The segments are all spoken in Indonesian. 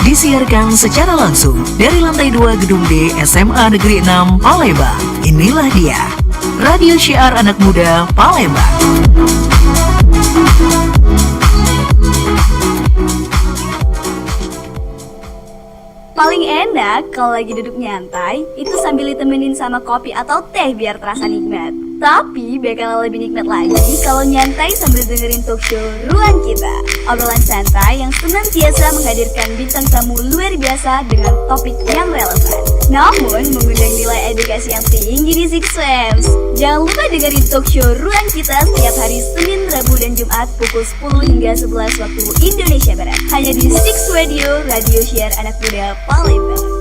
Disiarkan secara langsung dari lantai 2 Gedung D SMA Negeri 6 Palembang. Inilah dia, Radio Syiar Anak Muda Palembang. Paling enak kalau lagi duduk nyantai, itu sambil ditemenin sama kopi atau teh biar terasa nikmat. Tapi bakal lebih nikmat lagi kalau nyantai sambil dengerin talk show Ruang Kita. Obrolan santai yang senantiasa menghadirkan bintang tamu luar biasa dengan topik yang relevan, namun mengundang nilai edukasi yang tinggi di Six Sense. Jangan lupa dengerin talk show Ruang Kita setiap hari Senin, Rabu, dan Jumat pukul 10 hingga 11 waktu Indonesia Barat. Hanya di Six Radio, Radio Syiar Anak Muda Palembang.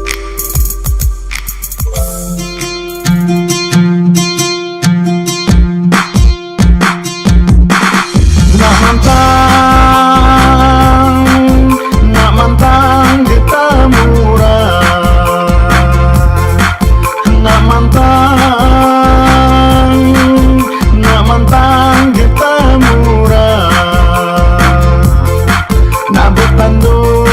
Nak mantang kita murah, nak mantang kita murah, nak bertandur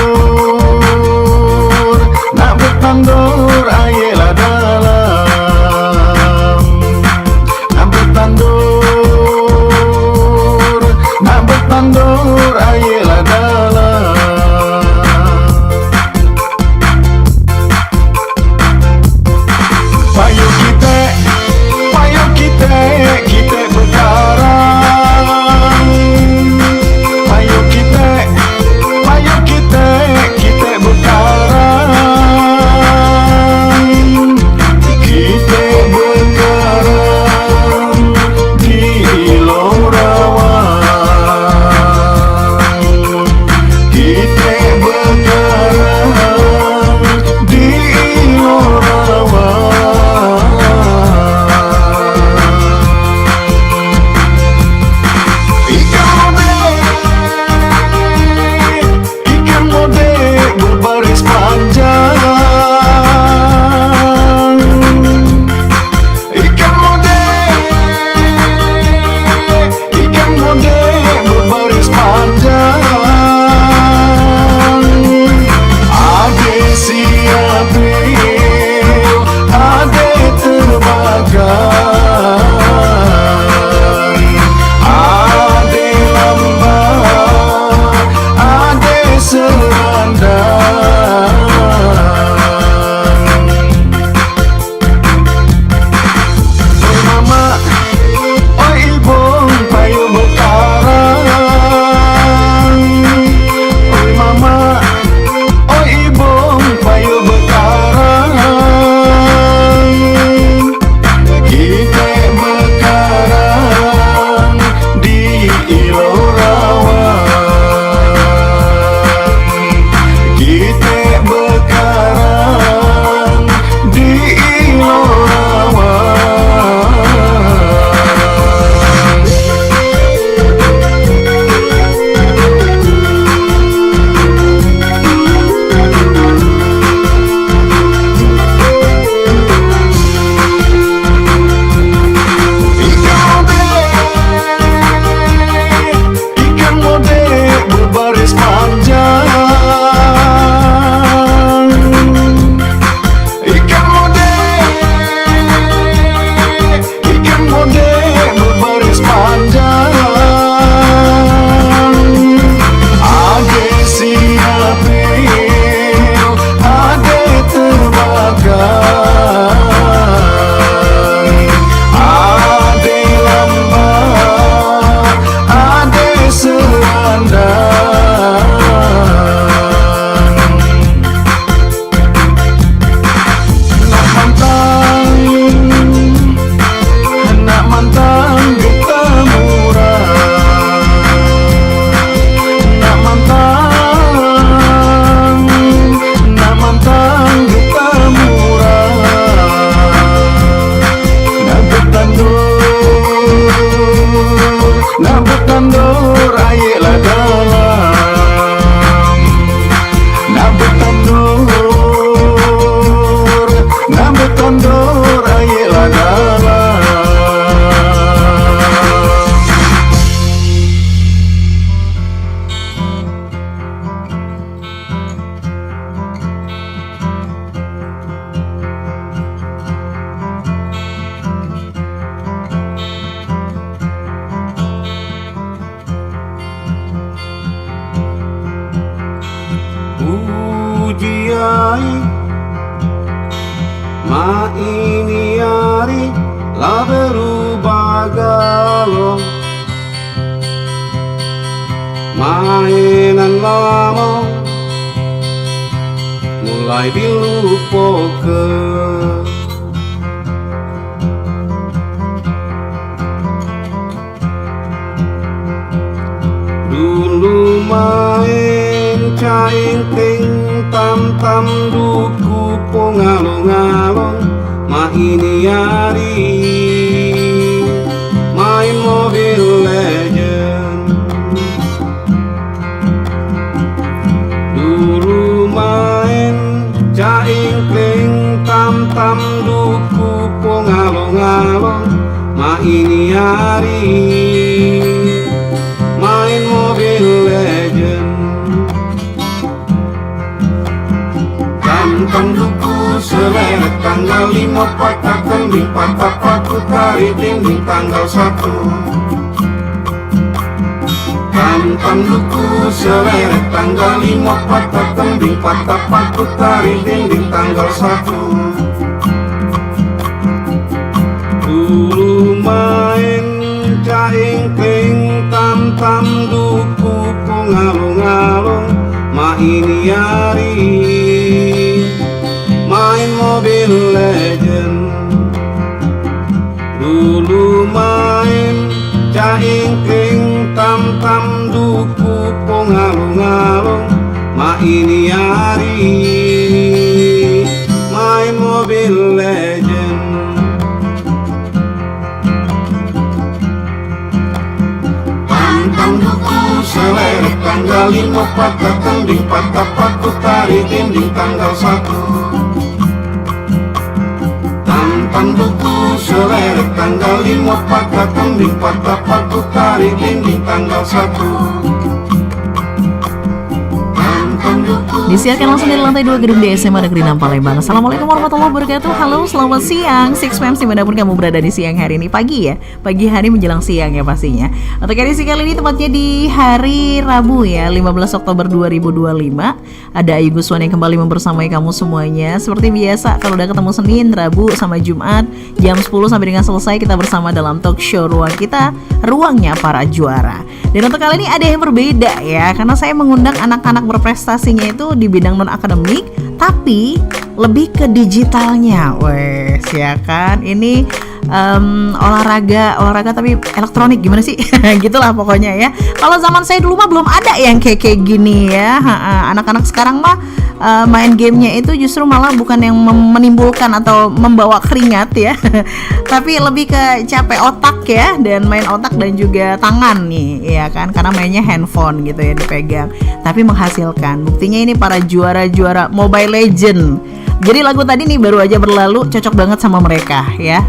Ma ini hari lah berubah galon, mainan lama mulai dilupakan. Dulu main caing ting tam duku pongalong-along, ma ini hari main Mobile Legend. Dulu main caing ting tam duku pongalong-along, ma ini hari main Mobile Legend. Tam duku seleret tanggal 5 patah kembing, patah paku tarik dinding tanggal 1. Tam duku seleret tanggal 5 patah kembing, patah paku tarik dinding tanggal 1. Dulu main caing ting tam duku pongalong-along, ma ini hari main Mobile Legend. Dulu main caing ting tam duku pongalong-along, ma ini hari main Mobile Legend. Tam duku seleret tanggal 5 patah kembing, patah paku tarik dinding tanggal 1. Tam duku seleret tanggal 5 patah kembing, patah paku tarik dinding tanggal 1. Disiarkan langsung dari lantai 2 gedung di SMA Negeri 6 Palembang. Assalamualaikum warahmatullahi wabarakatuh. Halo, selamat siang 6pm dimanapun kamu berada di siang hari ini. Pagi ya, pagi hari menjelang siang ya pastinya. Untuk edisi kali ini tepatnya di hari Rabu ya, 15 Oktober 2025. Ada Ayu Guswan yang kembali membersamai kamu semuanya. Seperti biasa, kalau udah ketemu Senin, Rabu, sama Jumat jam 10 sampai dengan selesai, kita bersama dalam talk show ruang kita, Ruangnya Para Juara. Dan untuk kali ini ada yang berbeda ya, karena saya mengundang anak-anak berprestasinya itu di bidang non-akademik, tapi lebih ke digitalnya. Wes, ya kan? Ini olahraga tapi elektronik, gimana sih? Gitulah pokoknya ya. Kalau zaman saya dulu mah belum ada yang kayak gini ya. Anak-anak sekarang mah main gamenya itu justru malah bukan yang menimbulkan atau membawa keringat ya, tapi lebih ke capek otak ya, dan main otak dan juga tangan nih ya kan, karena mainnya handphone gitu ya dipegang, tapi menghasilkan. Buktinya ini para juara-juara Mobile Legend. Jadi lagu tadi nih baru aja berlalu, cocok banget sama mereka ya.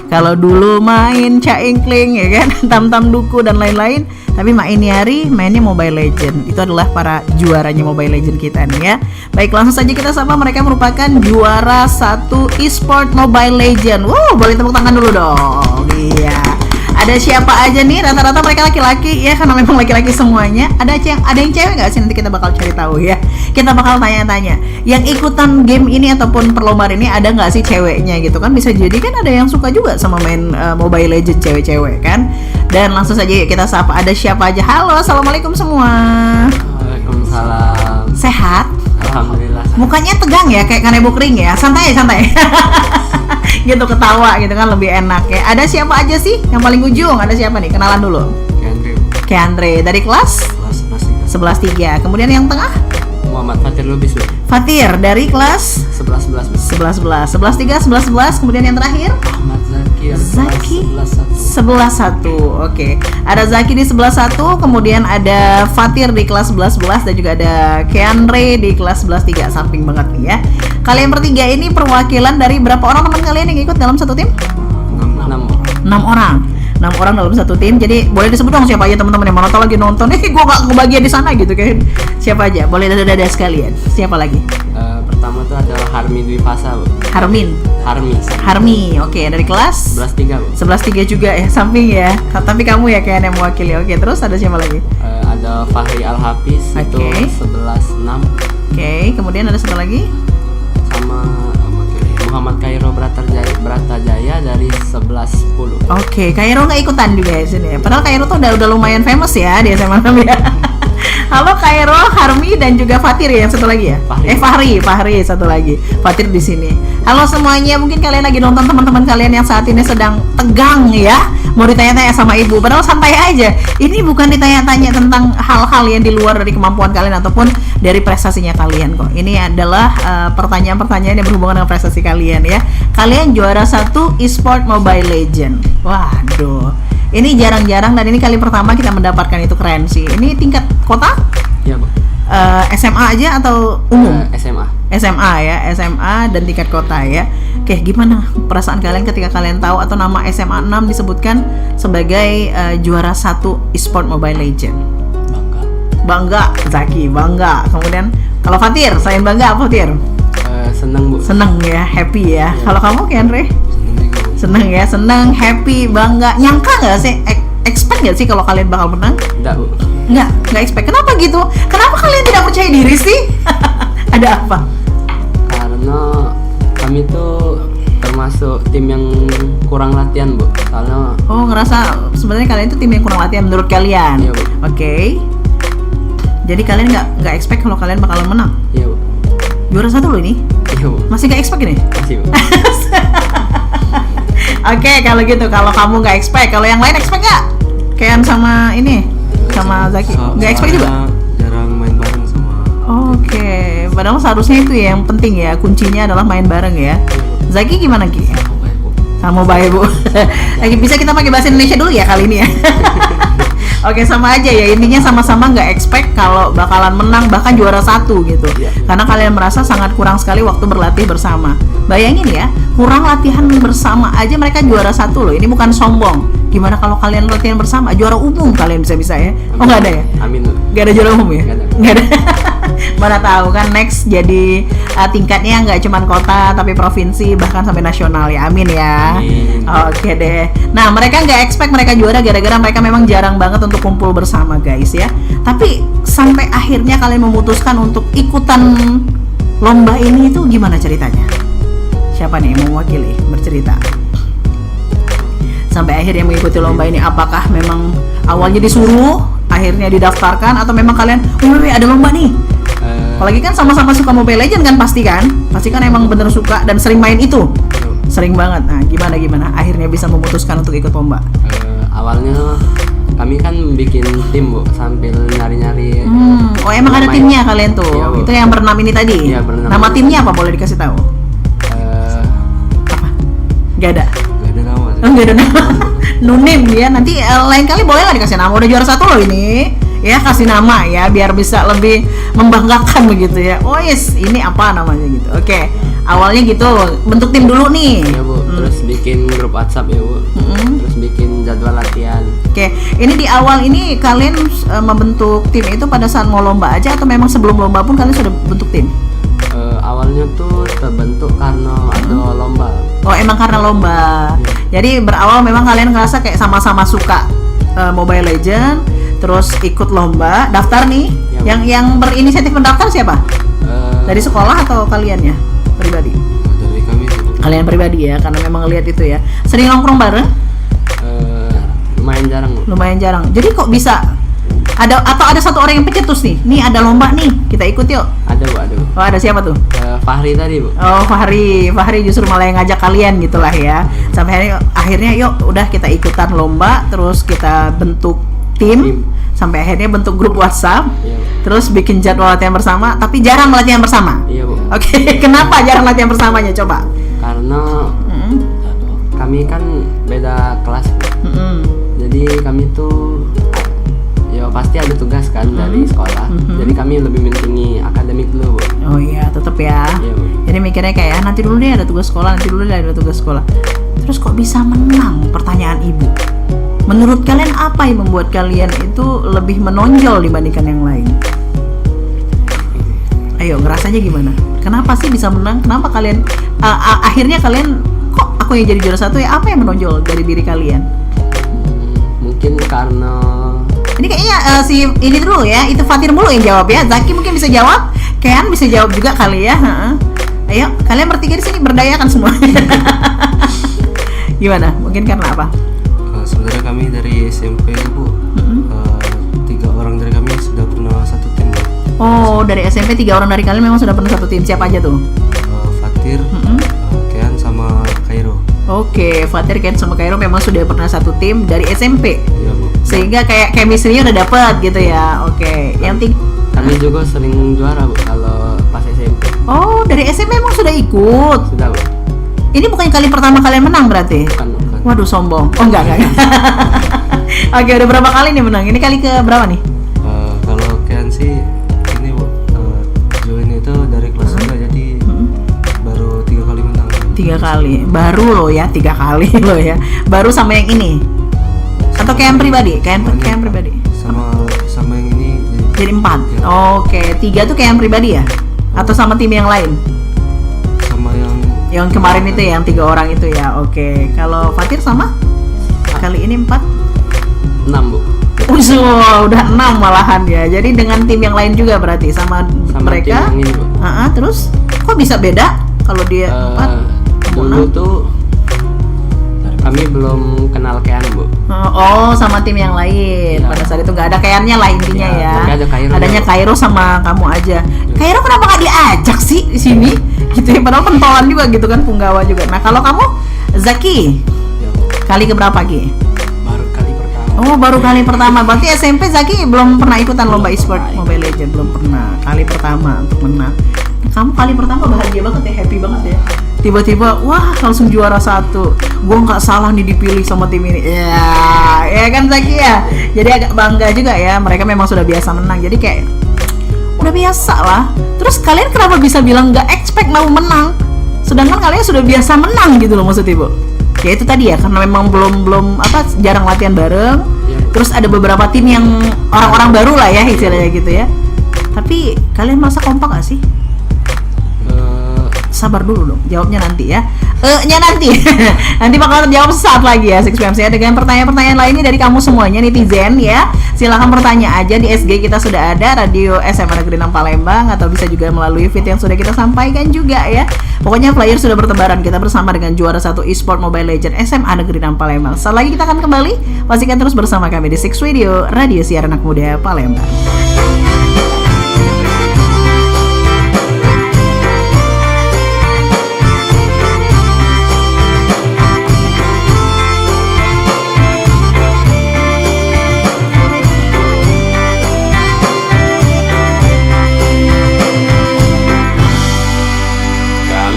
Kalau dulu main caingkling ya kan, tam duku dan lain-lain, tapi ini hari mainnya Mobile Legend. Itu adalah para juaranya Mobile Legend kita nih ya. Baik, langsung saja kita sapa, mereka merupakan juara 1 e-sport Mobile Legend. Wow, boleh tepuk tangan dulu dong. Iya. Ada siapa aja nih? Rata-rata mereka laki-laki ya, karena memang laki-laki semuanya. Ada yang cewek nggak sih? Nanti kita bakal cari tahu ya. Kita bakal tanya-tanya. Yang ikutan game ini ataupun perlombaan ini ada nggak sih ceweknya gitu kan? Bisa jadi kan ada yang suka juga sama main Mobile Legends cewek-cewek kan. Dan langsung saja kita sapa, ada siapa aja. Halo, assalamualaikum semua. Waalaikumsalam. Sehat? Alhamdulillah. Mukanya tegang ya, kayak kanebo kering ya. Santai. Gitu, ketawa gitu kan lebih enak ya. Ada siapa aja sih? Yang paling ujung ada siapa nih? Kenalan dulu. Keandre dari kelas 11-3. Kemudian yang tengah? Muhammad Fatir Lubis. Fatir dari kelas 11. Kemudian yang terakhir? Ahmad Zaki 11-1. Oke. Ada Zaki di 11-1, kemudian ada Fatir di kelas 11 dan juga ada Keandre di kelas 11-3. Samping banget nih ya. Kalian bertiga ini perwakilan dari berapa orang teman kalian yang ikut dalam satu tim? 6 orang. 6 orang dalam satu tim. Jadi boleh disebut dong siapa aja teman-teman yang mana tahu lagi nonton. Gue gak kebagian di sana gitu kan. Siapa aja? Boleh dada-dada sekalian. Siapa lagi? Pertama tuh adalah Harmi Dwi Fasa, Bu. Harmi. Oke, dari kelas 11-3, Bu. 11-3 juga ya, samping ya. Tapi kamu ya kayak yang mewakili. Oke, terus ada siapa lagi? Ada Fahri Al Hafiz, itu 11-6. Oke, kemudian ada satu lagi? Sama Muhammad Khairo Bratajaya dari 11-10. Oke, Khairo nggak ikutan juga ya sini ya. Padahal Khairo tuh udah lumayan famous ya di SMA 6 ya. Halo Khairo, Harmi dan juga Fatir ya, yang satu lagi ya. Fahri satu lagi. Fatir di sini. Halo semuanya, mungkin kalian lagi nonton teman-teman kalian yang saat ini sedang tegang ya. Mau ditanya-tanya sama ibu, padahal santai aja. Ini bukan ditanya-tanya tentang hal-hal yang di luar dari kemampuan kalian ataupun dari prestasinya kalian kok. Ini adalah pertanyaan-pertanyaan yang berhubungan dengan prestasi kalian ya. Kalian juara 1 e-sport Mobile Legend. Waduh. Ini jarang-jarang dan ini kali pertama kita mendapatkan, itu keren sih. Ini tingkat kota? Iya, Bu. SMA aja atau umum? SMA. SMA ya, SMA dan tingkat kota ya. Oke, gimana perasaan kalian ketika kalian tahu atau nama SMA 6 disebutkan sebagai juara 1 e-sport Mobile Legend? Bangga, Zaki, bangga. Kemudian kalau Fatir, selain bangga apa Fatir? Seneng, Bu. Seneng ya, happy ya. Kalau kamu Kenre? Seneng ya, seneng, happy, bangga. Nyangka nggak sih? Expect nggak sih kalau kalian bakal menang? Enggak, Bu. Nggak expect. Kenapa gitu? Kenapa kalian tidak percaya diri sih? Ada apa? Karena kami tuh termasuk tim yang kurang latihan, Bu. Karena Oh, ngerasa sebenarnya kalian itu tim yang kurang latihan menurut kalian? Iya, Bu. Oke. Jadi kalian nggak expect kalau kalian bakalan menang? iya, Bu. Juara 1 loh ini? Iya, Bu. Masih nggak expect ini? Masih, Bu. Oke, kalau gitu, kalau kamu nggak expect, kalau yang lain expect nggak? Kayak sama ini, sama Zaki, nggak expect juga? Jarang main bareng sama. Oke, padahal seharusnya itu ya yang penting ya, kuncinya adalah main bareng ya. Zaki gimana Ki? Sama baik Bu. Lagi bisa kita pakai bahasa Indonesia dulu ya kali ini ya. Oke, sama aja ya, intinya sama-sama nggak expect kalau bakalan menang bahkan juara 1 gitu. Karena kalian merasa sangat kurang sekali waktu berlatih bersama. Bayangin ya, kurang latihan bersama aja mereka juara 1 loh. Ini bukan sombong. Gimana kalau kalian latihan bersama, juara umum kalian bisa-bisa ya? Oh nggak ada ya? Amin, Bu. Nggak ada juara umum ya? Nggak ada. Nggak ada. Mana tahu kan next jadi tingkatnya nggak cuma kota tapi provinsi bahkan sampai nasional ya. Amin ya. Amin. Oke deh. Nah mereka nggak expect mereka juara gara-gara mereka memang jarang banget untuk kumpul bersama guys ya. Tapi sampai akhirnya kalian memutuskan untuk ikutan lomba ini itu gimana ceritanya? Siapa nih yang mewakili bercerita? Sampai akhirnya mengikuti lomba ini, apakah memang awalnya disuruh, akhirnya didaftarkan, atau memang kalian, wih ada lomba nih? Apalagi kan sama-sama suka Mobile Legends kan pasti kan emang bener suka dan sering main itu, sering banget. Nah gimana akhirnya bisa memutuskan untuk ikut lomba? Awalnya kami kan bikin tim, Bu, sambil nyari-nyari. Oh emang ada main. timnya kalian tuh? Iya, Bu. Itu yang berenam ini tadi? Iya, berenam. Nama timnya apa boleh dikasih tahu? Apa? Gak ada? Gak ada nama sih. Oh, nggak ada nama. Nunim ya, nanti lain kali boleh lah dikasih nama. Udah juara 1 loh ini. Ya kasih nama ya biar bisa lebih membanggakan begitu ya. Oh yes, ini apa namanya gitu. Oke. Awalnya gitu, bentuk tim dulu nih. Iya, Bu. Terus bikin grup WhatsApp ya, Bu. Terus bikin jadwal latihan. Oke, ini di awal ini kalian membentuk tim itu pada saat mau lomba aja atau memang sebelum lomba pun kalian sudah bentuk tim? Awalnya tuh terbentuk karena ada lomba. Oh emang karena lomba. Jadi berawal memang kalian ngerasa kayak sama-sama suka Mobile Legend, terus ikut lomba, daftar nih. Ya, Yang berinisiatif mendaftar siapa? Dari Eh, sekolah atau kalian ya pribadi? Dari kami sih. Kalian pribadi ya, karena memang ngelihat itu ya. Sering nongkrong bareng? lumayan jarang, Bu. Lumayan jarang. Jadi kok bisa ada atau ada satu orang yang pencetus nih? Nih ada lomba nih, kita ikut yuk. Ada, Bu, ada, Bu. Oh ada siapa tuh? Fahri tadi, Bu. Oh Fahri justru malah yang ngajak kalian gitulah ya. Sampai akhirnya yuk udah kita ikutan lomba, terus kita bentuk tim. Sampai akhirnya bentuk grup WhatsApp. Iya, Bu. Terus bikin jadwal latihan bersama, tapi jarang latihan bersama. Iya, Bu. Oke, kenapa jarang latihan bersamanya coba? Karena kami kan beda kelas, Bu. Jadi kami tuh ya pasti ada tugas kan dari sekolah. Jadi kami lebih mentinggi akademik dulu, Bu. Oh iya, tetap ya. Iya, Bu. Jadi mikirnya kayak nanti dulu deh ada tugas sekolah, nanti dulu deh ada tugas sekolah. Terus kok bisa menang? Pertanyaan ibu. Menurut kalian apa yang membuat kalian itu lebih menonjol dibandingkan yang lain? Ayo, ngerasanya gimana? Kenapa sih bisa menang? Kenapa kalian akhirnya kalian kok aku yang jadi juara 1 ya? Apa yang menonjol dari diri kalian? Mungkin karena Ini kayaknya ini dulu ya, itu Fatir mulu yang jawab ya. Zaki mungkin bisa jawab, Kean bisa jawab juga kali ya. Ayo, kalian bertiga di sini berdayakan semua. Gimana? Mungkin karena apa? Sebenarnya kami dari SMP itu Bu, 3 orang dari kami sudah pernah satu tim Bu. Oh, dari SMP 3 orang dari kalian memang sudah pernah satu tim. Siapa aja tuh? Fatir, Kean sama Kairo. Oke, Fatir, Ken sama Kairo memang sudah pernah satu tim dari SMP. Iya Bu. Sehingga kayak chemistry-nya udah dapet gitu ya. Oke, yang tiga. Kami juga sering juara Bu kalau pas SMP. Oh, dari SMP memang sudah ikut. Sudah Bu. Ini bukan kali pertama kalian menang berarti? Bukan. Waduh, sombong. Oh, enggak. Oke, udah berapa kali nih menang? Ini kali ke berapa nih? Kalau Kean sih ini Bu, join itu dari kelas 2 jadi baru 3 kali menang. 3 kali. Baru loh ya, 3 kali loh ya. Baru sama yang ini. Atau kayak yang pribadi? Kayak yang pribadi. Sama yang ini Jadi 4. Ya. Oke, 3 tuh kayak yang pribadi ya? Atau sama tim yang lain? sama Yang kemarin itu ya, yang 3 orang itu ya. Oke, kalau Fatir sama? Kali ini 4. 6 Bu. Udah 6 malahan ya. Jadi dengan tim yang lain juga berarti sama mereka. Tim yang ini Bu. Terus kok bisa beda kalau dia 4? Dulu tuh kami belum kenal Kean Bu. Oh, sama tim yang lain. Ya. Pada saat itu nggak ada Kayannya lah intinya Ya, ya. tapi ada Kairo Adanya juga. Kairo sama kamu aja. Kairo kenapa nggak diajak sih di sini? Gitu ya, padahal pentolan juga gitu kan, punggawa juga. Nah, kalau kamu Zaki, ya Bu, kali keberapa Ki? baru kali pertama. Oh, baru kali pertama. Berarti SMP Zaki belum pernah ikutan lomba e-sport Mobile Legends, belum pernah. Kali pertama untuk menang. Kamu kali pertama bahagia banget ya, happy banget ya. Tiba-tiba, wah langsung juara 1. Gue nggak salah nih dipilih sama tim ini. Ya kan Zaki ya. Jadi agak bangga juga ya. Mereka memang sudah biasa menang. Jadi kayak udah biasa lah. Terus kalian kenapa bisa bilang nggak expect mau menang? Sedangkan kalian sudah biasa menang gitu loh maksudnya Bu. Ya itu tadi ya, karena memang belum jarang latihan bareng. Iya, Bu. Terus ada beberapa tim yang orang-orang baru lah ya istilahnya gitu ya. Tapi kalian merasa kompak gak sih? Sabar dulu dong, jawabnya nanti ya. Nya nanti. Nanti bakal jawab sesaat lagi ya 6PM saya dengan pertanyaan-pertanyaan lainnya dari kamu semuanya netizen ya. Silahkan bertanya aja di SG kita sudah ada Radio SMA Negeri 6 Palembang, atau bisa juga melalui feed yang sudah kita sampaikan juga ya. Pokoknya player sudah bertebaran, kita bersama dengan juara 1 e-sport Mobile Legends SMA Negeri 6 Palembang. Saat lagi kita akan kembali, pastikan terus bersama kami di Six Radio, Radio Siar Anak Muda Palembang.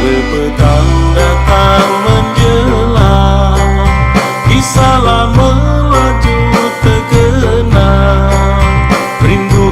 Petang datang menjelang, kisah lama melaju terkenang, rindu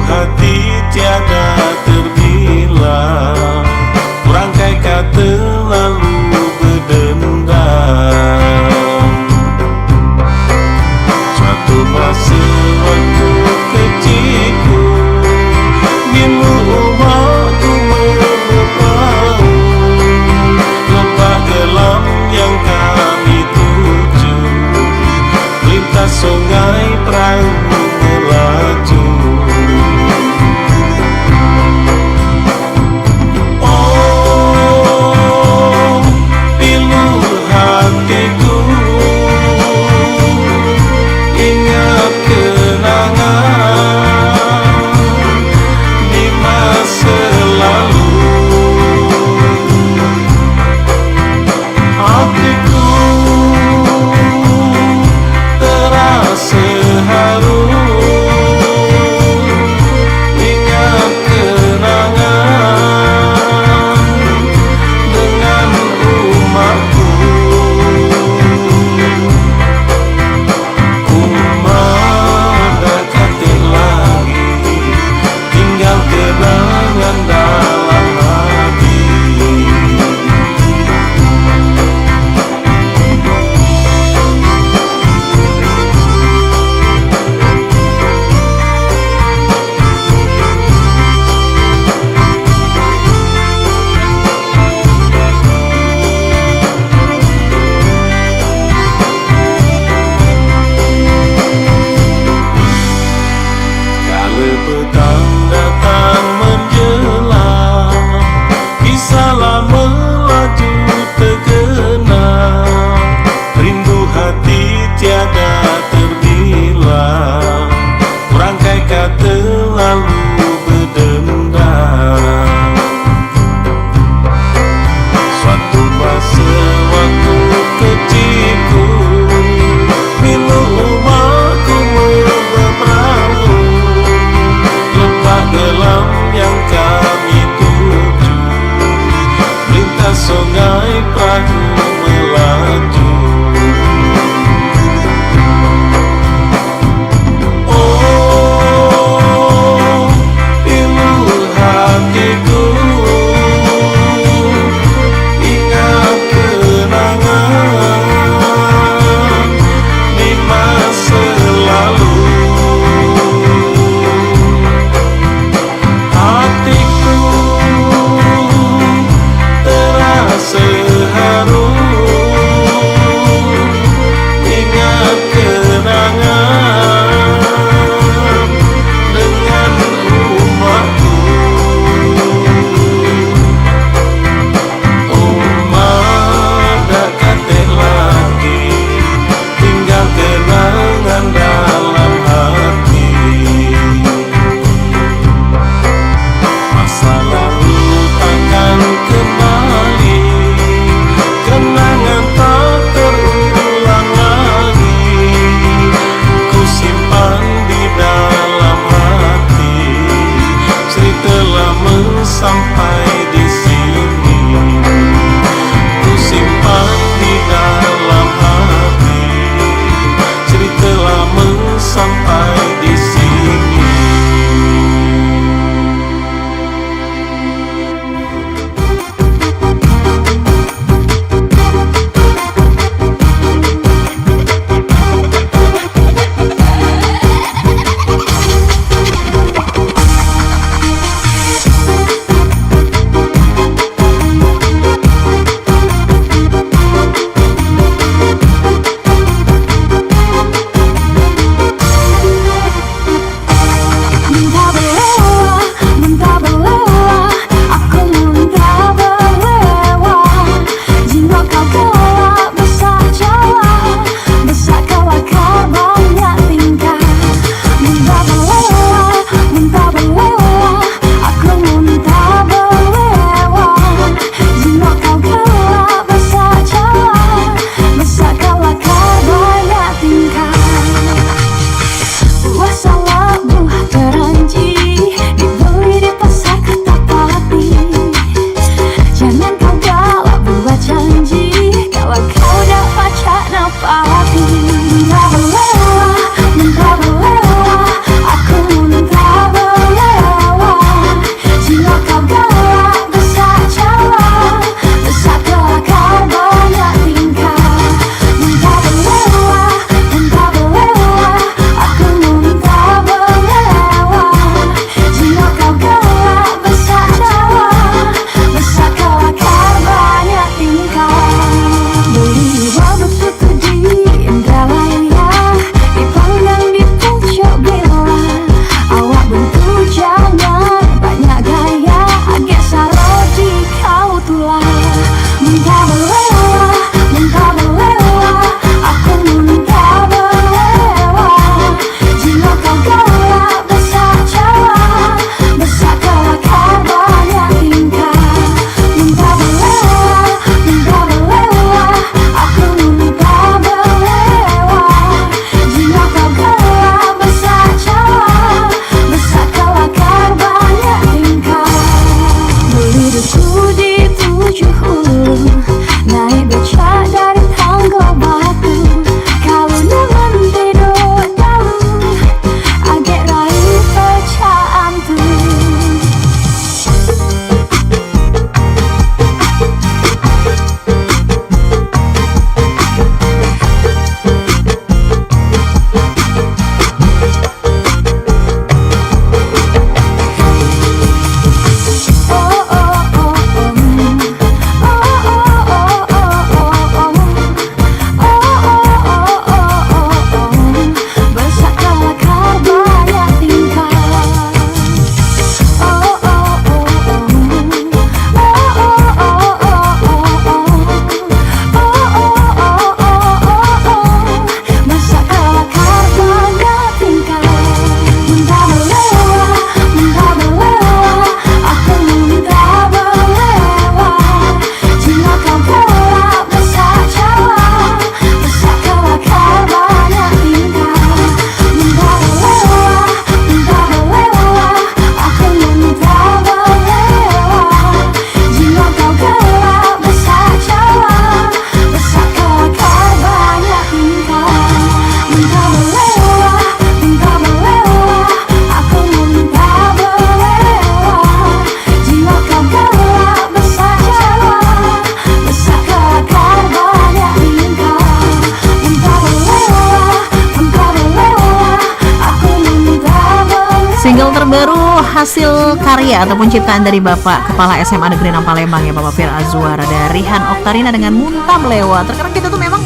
hasil karya ataupun ciptaan dari Bapak Kepala SMA Negeri 6 Palembang ya, Bapak Fir Azwar, ada Rihan Oktarina dengan Muntah Melewa. Terkadang kita tuh memang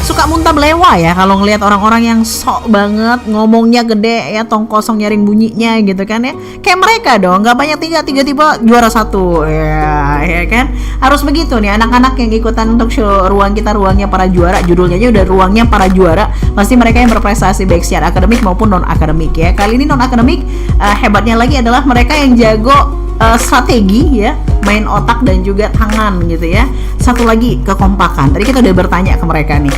suka muntah melewa ya kalau ngelihat orang-orang yang sok banget ngomongnya gede ya, tong kosong nyaring bunyinya gitu kan ya, kayak mereka dong, nggak banyak tiba juara satu ya kan, harus begitu nih anak-anak yang ikutan talk show ruangnya para juara, judulnya aja udah ruangnya para juara, pasti mereka yang berprestasi baik secara akademik maupun non akademik ya. Kali ini non akademik, hebatnya lagi adalah mereka yang jago strategi ya, main otak dan juga tangan gitu ya. Satu lagi kekompakan. Tadi kita udah bertanya ke mereka nih,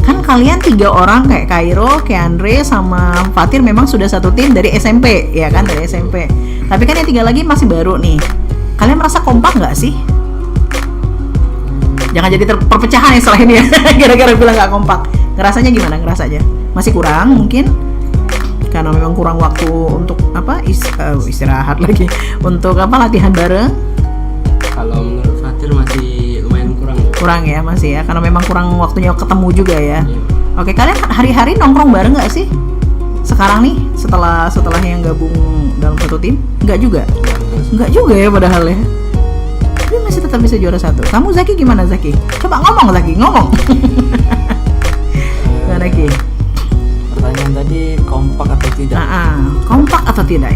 kan kalian 3 orang kayak Kairo, Keandre sama Fatir memang sudah satu tim dari SMP ya kan, dari SMP. Tapi kan yang 3 lagi masih baru nih. Kalian merasa kompak nggak sih? Jangan jadi perpecahan ya setelah ini ya. Gara-gara bilang nggak kompak. Ngerasanya gimana? Ngerasanya masih kurang mungkin? Karena memang kurang waktu untuk apa istirahat lagi, untuk apa latihan bareng. Kalau menurut Fatir masih lumayan kurang Ya masih ya, karena memang kurang waktunya ketemu juga ya. Iya. Oke, kalian hari-hari nongkrong bareng nggak sih sekarang nih setelah yang gabung dalam satu tim? Nggak juga ya padahal ya, tapi masih tetap bisa juara satu. Kamu Zaki gimana Zaki? Coba ngomong Zaki, ngomong. Gimana Zaki? Pertanyaan tadi kompak atau tidak? Kompak atau tidak?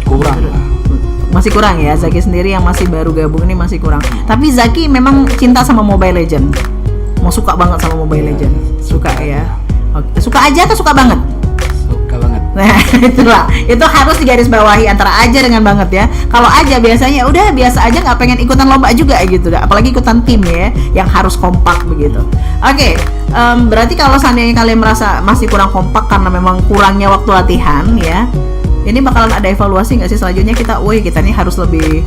Kurang lah. Masih kurang ya, Zaki sendiri yang masih baru gabung ini masih kurang. Tapi Zaki memang cinta sama Mobile Legend. Mau suka banget sama Mobile Legend. Suka ya. Oke. Suka aja atau suka banget? Suka banget. Nah, itulah. Itu harus digarisbawahi antara aja dengan banget ya. Kalau aja biasanya udah biasa aja, nggak pengen ikutan lomba juga gitu. Apalagi ikutan tim ya, yang harus kompak begitu. Oke. Berarti kalau seandainya kalian merasa masih kurang kompak karena memang kurangnya waktu latihan ya, ini bakalan ada evaluasi nggak sih selanjutnya kita nih harus lebih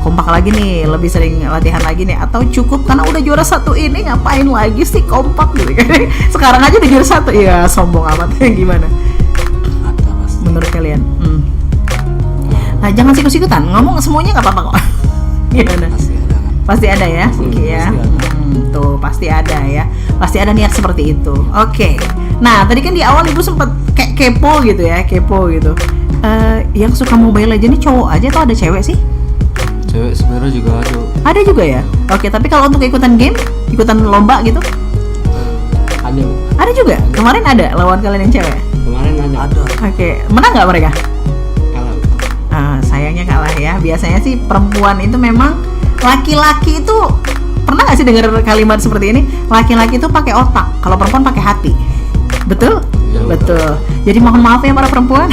kompak lagi nih, lebih sering latihan lagi nih, atau cukup karena udah juara satu ini ngapain lagi sih kompak gitu kan? Sekarang aja udah juara satu ya, sombong amat. Gimana Ada pasti. menurut kalian? Nah, jangan sikut-sikutan, ngomong semuanya nggak apa-apa kok. Gimana? Pasti ada kan? Pasti ada ya, oke ya. Tuh pasti ada ya, pasti ada niat seperti itu. Oke. Nah tadi kan di awal ibu sempet kayak kepo gitu ya, gitu. Yang suka Mobile Legends ini cowok aja atau ada cewek sih? Cewek sebenarnya juga ada. Ada juga ya. Oke, tapi kalau untuk ikutan game, ikutan lomba gitu, ada juga. Kemarin ada lawan kalian yang cewek. Kemarin ada. Oke, menang nggak mereka? Kalah. Sayangnya kalah ya. Biasanya sih perempuan itu memang, laki-laki itu pernah nggak sih dengar kalimat seperti ini? Laki-laki itu pakai otak, kalau perempuan pakai hati. Betul? Ya, Betul. Jadi mohon maaf ya para perempuan.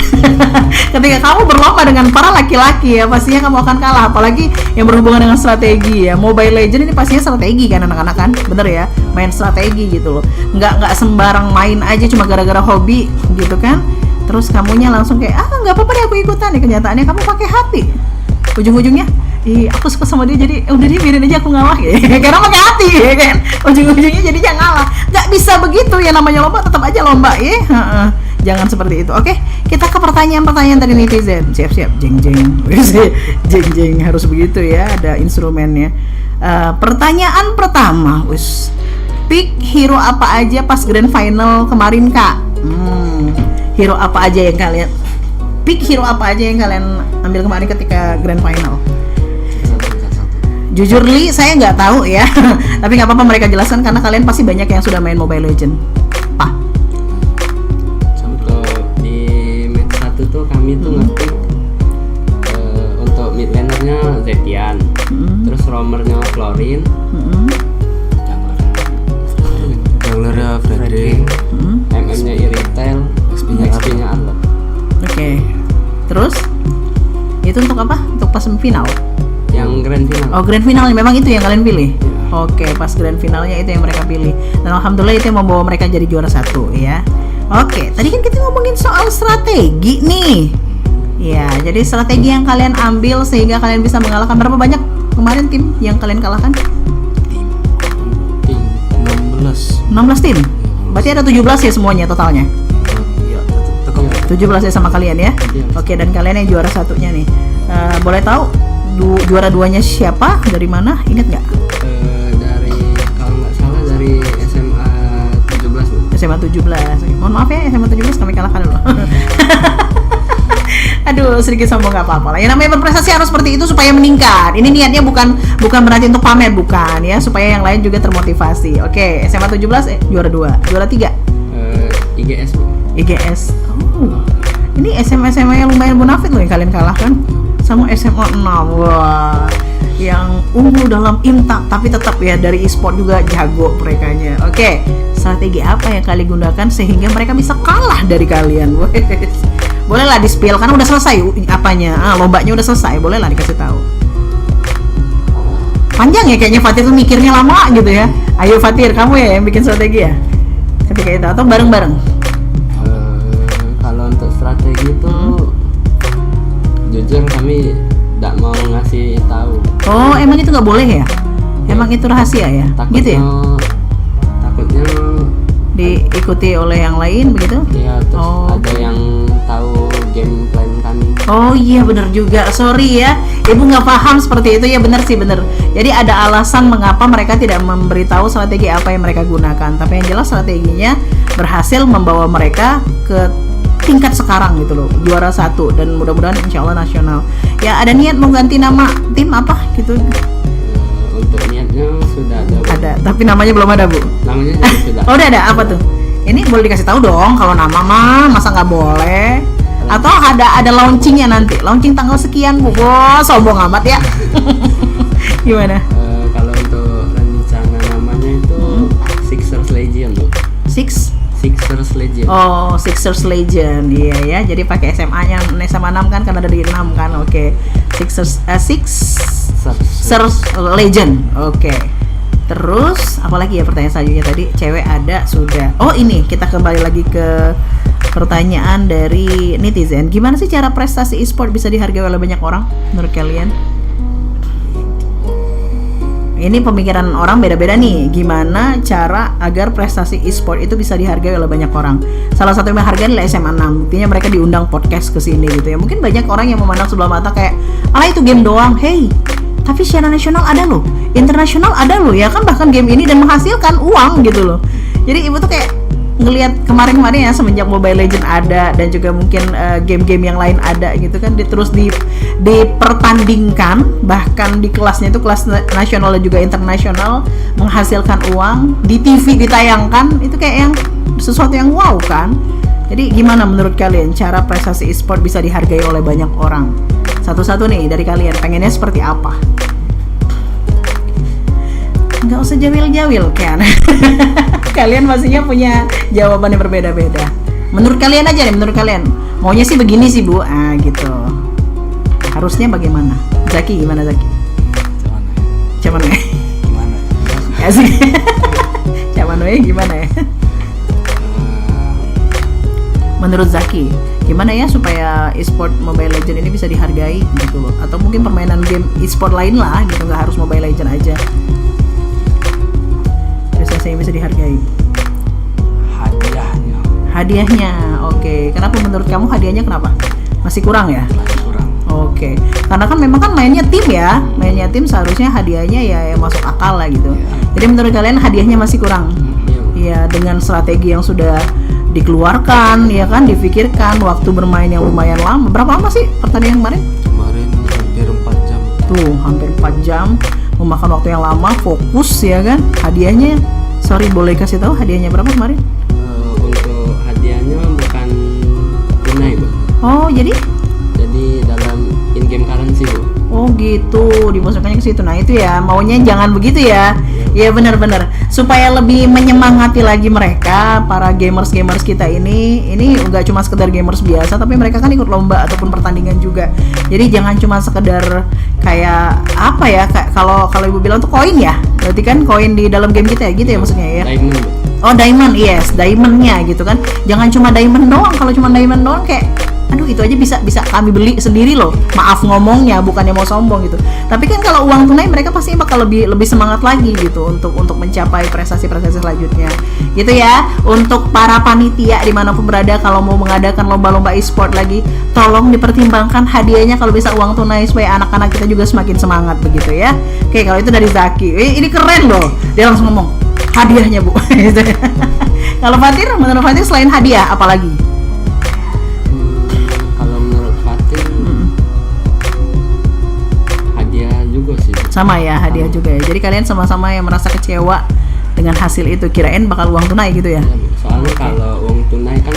Ketika kamu berlomba dengan para laki-laki ya, pastinya kamu akan kalah. Apalagi yang berhubungan dengan strategi ya. Mobile Legends ini pastinya strategi kan anak-anak kan, bener ya? Main strategi gitu loh. Nggak sembarang main aja cuma gara-gara hobi gitu kan. Terus kamunya langsung kayak nggak apa-apa deh aku ikutan nih. Kenyataannya kamu pakai hati. Ujung-ujungnya aku suka sama dia, jadi udah deh biarin aja aku ngalah ya. Karena pakai hati ya kan, ujung-ujungnya jadinya ngalah. Nggak bisa begitu ya, namanya lomba tetap aja lomba ya. Jangan seperti itu. Oke, kita ke pertanyaan dari netizen. Siap-siap, jeng-jeng. Jeng-jeng harus begitu ya, ada instrumennya. Pertanyaan pertama, pick hero apa aja pas grand final kemarin kak? Hero apa aja yang kalian pick, hero apa aja yang kalian ambil kemarin ketika grand final? Jujur Li, saya nggak tahu ya. Tapi nggak apa-apa mereka jelaskan karena kalian pasti banyak yang sudah main Mobile Legends. Pak? Untuk di match 1 tuh kami tuh ngepick untuk mid lanernya Zetian, terus roamernya Florin, Junglernya Freddy. MM-nya Iritel, XP-nya Arlo. Oke. Terus? Itu untuk apa? Untuk pas semifinal? Yang grand final. Oh, grand finalnya memang itu yang kalian pilih? Oke, pas grand finalnya itu yang mereka pilih. Dan alhamdulillah itu yang membawa mereka jadi juara satu ya. Oke, tadi kan kita ngomongin soal strategi nih. Ya, jadi strategi yang kalian ambil sehingga kalian bisa mengalahkan, berapa banyak kemarin tim yang kalian kalahkan? 16 tim. Berarti ada 17 ya semuanya totalnya? Iya, tetap 17 ya sama kalian ya? Oke, dan kalian yang juara satunya nih. Boleh tahu juara duanya siapa? Dari mana? Ingat nggak? Dari kalau nggak salah dari SMA 17 Bu. SMA 17. Mohon maaf ya SMA 17 kami kalahkan dulu. Aduh, sedikit sombong nggak apa-apa lah. Yang namanya berprestasi harus seperti itu supaya meningkat. Ini niatnya bukan berarti untuk pamer, bukan ya, supaya yang lain juga termotivasi. Oke, SMA 17 juara 2, juara 3. IGS Bu. IGS. Oh. Ini SMA yang lumayan bonafit loh yang kalian kalahkan sama SMA 6. Wah, yang unggul dalam IMTA tapi tetap ya dari e-sport juga jago merekanya. Oke, strategi apa yang kalian gunakan sehingga mereka bisa kalah dari kalian? Bolehlah di-spill karena udah selesai apanya. Lombanya udah selesai, bolehlah dikasih tahu. Panjang ya kayaknya Fatir tuh mikirnya lama gitu ya. Ayo Fatir, kamu ya yang bikin strategi ya? Ketika itu atau bareng-bareng? Kalau untuk strategi itu jujur kami tidak mau ngasih tahu. Oh, emang itu nggak boleh ya? Emang itu rahasia ya? Gitu ya? Takutnya Diikuti oleh yang lain begitu? ya terus Oh. ada yang tahu game plan kami. Oh iya benar juga, sorry ya, ibu nggak paham seperti itu ya, benar sih benar. Jadi ada alasan mengapa mereka tidak memberitahu strategi apa yang mereka gunakan. Tapi yang jelas strateginya berhasil membawa mereka ke tingkat sekarang gitu loh, juara 1 dan mudah-mudahan insya Allah nasional. Ya ada niat mau ganti nama tim apa gitu? Untuk niatnya sudah ada Bu. Ada, tapi namanya belum ada Bu. Namanya juga sudah. Oh udah ada, apa tuh? Ini boleh dikasih tahu dong kalau nama mah, masa nggak boleh? Atau ada launchingnya nanti, launching tanggal sekian Bu. Wah sombong amat ya. Gimana? Kalau untuk rencana namanya itu Sixers Legion Bu. Sixers Legion. Oh, Sixers Legend, iya ya. Jadi pakai SMA-nya SMA 6 kan karena dari 6 kan. Oke. Sixers Legend. Oke. Terus apalagi ya pertanyaan selanjutnya tadi? Cewek ada sudah. Oh, ini kita kembali lagi ke pertanyaan dari netizen. Gimana sih cara prestasi e-sport bisa dihargai oleh banyak orang menurut kalian? Ini pemikiran orang beda-beda nih. Gimana cara agar prestasi e-sport itu bisa dihargai oleh banyak orang? Salah satu yang menghargai adalah SMA 6. Buktinya mereka diundang podcast ke sini gitu ya. Mungkin banyak orang yang memandang sebelah mata kayak, "Ah, itu game doang." Hey, tapi secara nasional ada loh, internasional ada loh ya kan, bahkan game ini dan menghasilkan uang gitu loh. Jadi ibu tuh kayak ngelihat kemarin-kemarin ya, semenjak Mobile Legend ada dan juga mungkin game-game yang lain ada gitu kan, terus dipertandingkan, bahkan di kelasnya itu kelas nasional dan juga internasional, menghasilkan uang, di TV ditayangkan, itu kayak yang sesuatu yang wow kan. Jadi gimana menurut kalian cara prestasi e-sport bisa dihargai oleh banyak orang? Satu-satu nih dari kalian, pengennya seperti apa? Nggak usah jawil-jawil kan. Kalian pastinya punya jawaban yang berbeda-beda. Menurut kalian aja nih, menurut kalian maunya sih begini sih Bu, gitu. Harusnya bagaimana? Zaki gimana Zaki? Cuman ya? Gimana ya? Asik. Cuman ya gimana ya? Menurut Zaki, gimana ya supaya e-sport Mobile Legend ini bisa dihargai gitu loh? Atau mungkin permainan game e-sport lain lah gitu, nggak harus Mobile Legend aja. Prestasi yang bisa dihargai. Hadiahnya, oke. Kenapa menurut kamu hadiahnya kenapa? Masih kurang ya? Masih kurang. Oke, karena kan memang kan mainnya tim ya, mainnya tim seharusnya hadiahnya ya yang masuk akal lah gitu. Jadi menurut kalian hadiahnya masih kurang? Ya dengan strategi yang sudah dikeluarkan, ya kan, difikirkan, waktu bermain yang lumayan lama. Berapa lama sih pertandingan kemarin? Kemarin hampir 4 jam. Tuh, hampir 4 jam, memakan waktu yang lama, fokus ya kan. Hadiahnya, sorry boleh kasih tahu hadiahnya berapa kemarin? Untuk hadiahnya bukan tunai Bu. Oh, jadi Dalam in-game currency Bu. oh gitu, dimasukkannya ke situ. Nah itu ya, maunya jangan begitu ya. Iya benar-benar, supaya lebih menyemangati lagi mereka, para gamers kita ini nggak cuma sekedar gamers biasa, tapi mereka kan ikut lomba ataupun pertandingan juga. Jadi jangan cuma sekedar kayak apa ya, kalau ibu bilang tuh koin ya, berarti kan koin di dalam game kita ya, gitu ya maksudnya ya. Diamond Bu. Oh diamond, yes, diamondnya gitu kan. Jangan cuma diamond doang. Kalau cuma diamond doang kayak, aduh itu aja bisa kami beli sendiri loh. Maaf ngomongnya, bukannya mau sombong gitu. Tapi kan kalau uang tunai mereka pasti bakal lebih semangat lagi gitu untuk mencapai prestasi-prestasi selanjutnya. Gitu ya. Untuk para panitia dimanapun berada, kalau mau mengadakan lomba-lomba e-sport lagi, tolong dipertimbangkan hadiahnya kalau bisa uang tunai supaya anak-anak kita juga semakin semangat begitu ya. Oke, kalau itu dari Zaki. Ini keren loh. Dia langsung ngomong hadiahnya Bu. Kalau Fatir, menurut Fatir selain hadiah apalagi? Kalau menurut Fatir Sama ya, hadiah juga ya. Jadi kalian sama-sama yang merasa kecewa dengan hasil itu, kirain bakal uang tunai gitu ya. Soalnya kalau uang tunai kan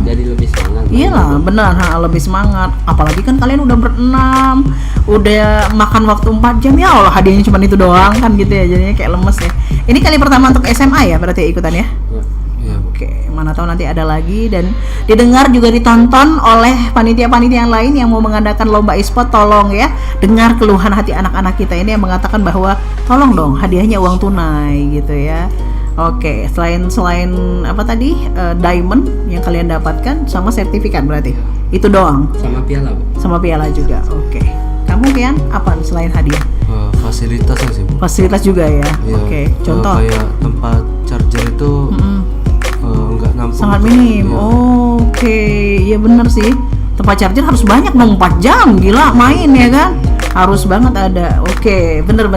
jadi lebih semangat. Iyalah, benar, lebih semangat. Apalagi kan kalian udah berenam, udah makan waktu 4 jam, ya Allah hadiahnya cuma itu doang kan gitu ya. Jadinya kayak lemes ya. Ini kali pertama untuk SMA ya berarti ikutan ya. Iya, Bu. Oke, mana tahu nanti ada lagi dan didengar juga ditonton oleh panitia-panitia yang lain yang mau mengadakan lomba e-sport. Tolong ya, dengar keluhan hati anak-anak kita ini yang mengatakan bahwa tolong dong hadiahnya uang tunai gitu ya. Oke, selain apa tadi diamond yang kalian dapatkan sama sertifikat berarti itu doang, Sama piala, Bu. sama piala juga. Oke, kamu Kian apa selain hadiah? Fasilitasnya sih, Bu. Fasilitas juga ya. Iya, Oke, contoh. kayak tempat charger itu nggak nampung. Sangat minim. Iya. Oke, ya bener sih. Tempat charger harus banyak dong, 4 jam gila main ya kan. Harus banget ada. Oke, bener.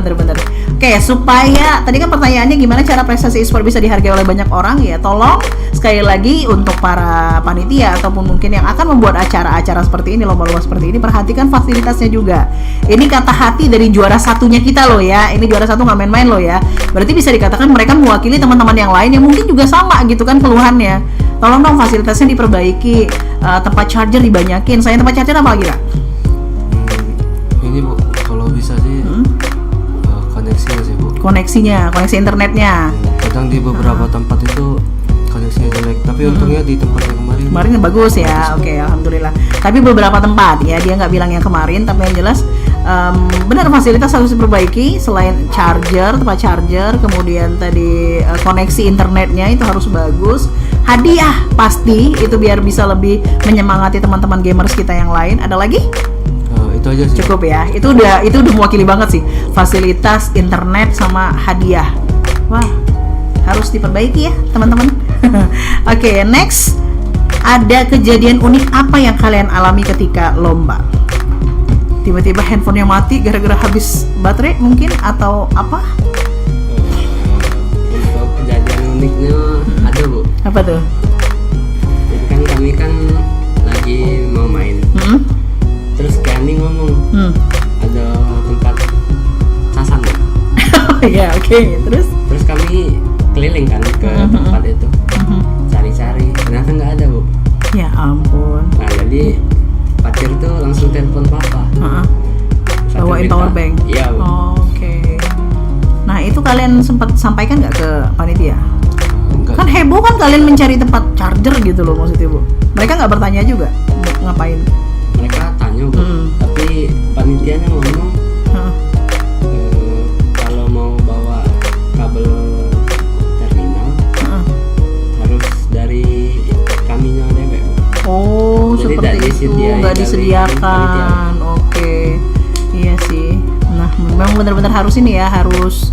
Oke, supaya tadi kan pertanyaannya gimana cara prestasi e-sport bisa dihargai oleh banyak orang ya. Tolong sekali lagi untuk para panitia ataupun mungkin yang akan membuat acara-acara seperti ini, lomba-lomba seperti ini, perhatikan fasilitasnya juga. Ini kata hati dari juara satunya kita loh ya. Ini juara satu nggak main-main loh ya. Berarti bisa dikatakan mereka mewakili teman-teman yang lain yang mungkin juga sama gitu kan keluhannya. Tolong dong fasilitasnya diperbaiki, tempat charger dibanyakin. Saya tempat charger apa lagi, Kak? Ini, Bu, kalau bisa sih koneksinya sih, Bu. Koneksi internetnya. Kadang di beberapa tempat itu koneksinya jelek, tapi untungnya di tempat yang kemarin Bagus ya. Oke, alhamdulillah. Tapi beberapa tempat ya, dia nggak bilang yang kemarin, tapi yang jelas benar fasilitas harus diperbaiki. Selain tempat charger, kemudian tadi koneksi internetnya itu harus bagus. Hadiah pasti itu biar bisa lebih menyemangati teman-teman gamers kita yang lain. Ada lagi? itu aja sih. Cukup ya. Itu udah mewakili banget sih. Fasilitas internet sama hadiah. Wah, harus diperbaiki ya, teman-teman. Oke, next. Ada kejadian unik apa yang kalian alami ketika lomba? Tiba-tiba handphonenya mati gara-gara habis baterai mungkin atau apa? Untuk kejadian uniknya ada, Bu. Apa tuh? Jadi kan kami kan lagi mau main. Terus Kani ngomong ada tempat casan. Ya, oke. Terus Kami keliling kan ke tempat itu, cari-cari. Ternyata nggak ada, Bu. ya ampun. Nah jadi pacar tuh langsung telepon papa. Satu Bawain berita. power bank. Iya, Bu. Oke. Nah, itu kalian sempat sampaikan nggak ke panitia? Enggak. Kan heboh kan kalian mencari tempat charger gitu loh maksudnya, Bu. Mereka nggak bertanya juga ngapain? Mereka tanya, Bu. Tapi panitianya ngomong Heeh. kalau mau bawa kabel terminal Heeh. harus dari kaminya DW. Oh, Jadi seperti nggak itu, disediain nggak dari disediakan. Oke, iya sih. Nah, memang benar-benar harus ini ya, harus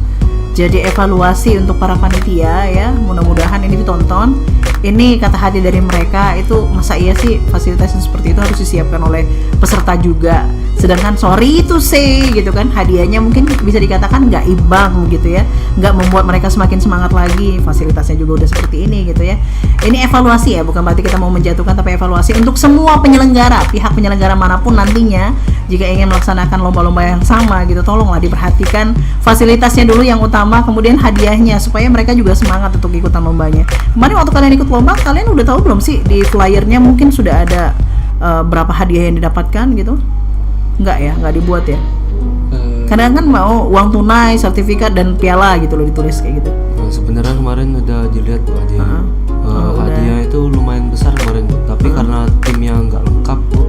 jadi evaluasi untuk para panitia ya. Mudah-mudahan ini ditonton. Ini kata hati dari mereka itu, masa iya sih fasilitas yang seperti itu harus disiapkan oleh peserta juga. Sedangkan sorry itu sih gitu kan, hadiahnya mungkin bisa dikatakan nggak imbang gitu ya, nggak membuat mereka semakin semangat lagi. Fasilitasnya juga udah seperti ini gitu ya. Ini evaluasi ya, bukan berarti kita mau menjatuhkan, tapi evaluasi untuk semua penyelenggara, pihak penyelenggara manapun nantinya jika ingin melaksanakan lomba-lomba yang sama gitu, tolonglah diperhatikan fasilitasnya dulu yang utama, kemudian hadiahnya supaya mereka juga semangat untuk ikutan lombanya. Kemarin waktu kalian ikut lomba, kalian udah tahu belum sih di flyernya mungkin sudah ada berapa hadiah yang didapatkan gitu? Enggak ya, enggak dibuat ya. Kadang kan mau uang tunai, sertifikat dan piala gitu loh ditulis kayak gitu. Nah, sebenarnya kemarin udah dilihat, Bu, hadiah. Oh, Hadiah itu lumayan besar kemarin, Bu. Tapi karena timnya nggak lengkap, Bu,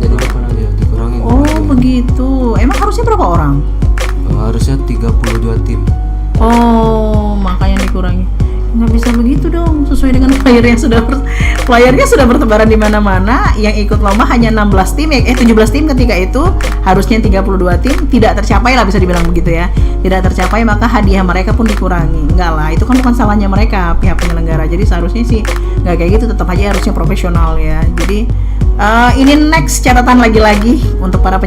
Jadi dikurangin. ya dikurangin. Bu, Oh hadiah. begitu. Emang harusnya berapa orang? Harusnya 32 tim. Oh, makanya dikurangi. Nggak bisa begitu dong, sesuai dengan flyernya sudah bertebaran di mana-mana. Yang ikut lomba hanya 16 tim, 17 tim ketika itu, harusnya 32 tim, tidak tercapai lah bisa dibilang begitu ya. Tidak tercapai, maka hadiah mereka pun dikurangi. Enggak lah, itu kan bukan salahnya mereka, pihak penyelenggara. Jadi seharusnya sih nggak kayak gitu, tetap aja harusnya profesional ya. Jadi ini next catatan lagi-lagi untuk para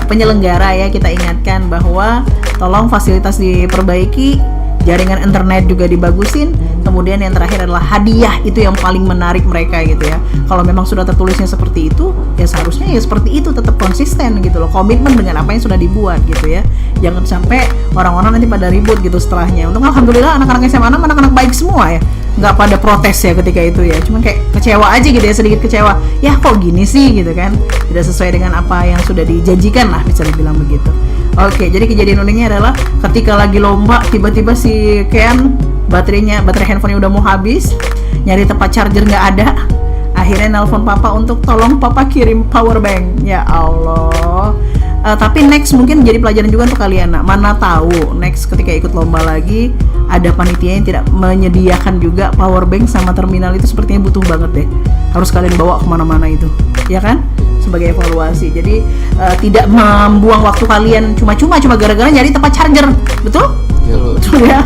penyelenggara ya, kita ingatkan bahwa tolong fasilitas diperbaiki, jaringan internet juga dibagusin, kemudian yang terakhir adalah hadiah, itu yang paling menarik mereka gitu ya. Kalau memang sudah tertulisnya seperti itu, ya seharusnya ya seperti itu, tetap konsisten gitu loh, komitmen dengan apa yang sudah dibuat gitu ya. Jangan sampai orang-orang nanti pada ribut gitu setelahnya. Untung alhamdulillah anak-anak SMA 6 anak-anak baik semua ya, nggak pada protes ya ketika itu ya, cuman kayak kecewa aja gitu ya, sedikit kecewa, ya kok gini sih gitu kan, tidak sesuai dengan apa yang sudah dijanjikan lah, bisa dibilang begitu. Oke, jadi kejadian uniknya adalah ketika lagi lomba, tiba-tiba si Ken baterai handphonenya udah mau habis, nyari tempat charger nggak ada, akhirnya nelpon papa untuk tolong papa kirim power bank. Ya Allah. Tapi next mungkin jadi pelajaran juga untuk kalian. Nah, mana tahu next ketika ikut lomba lagi ada panitia yang tidak menyediakan juga power bank sama terminal, itu sepertinya butuh banget deh. Harus kalian bawa kemana-mana itu, ya kan? Sebagai evaluasi. Jadi tidak membuang waktu kalian cuma gara-gara nyari tempat charger, betul? Betul ya.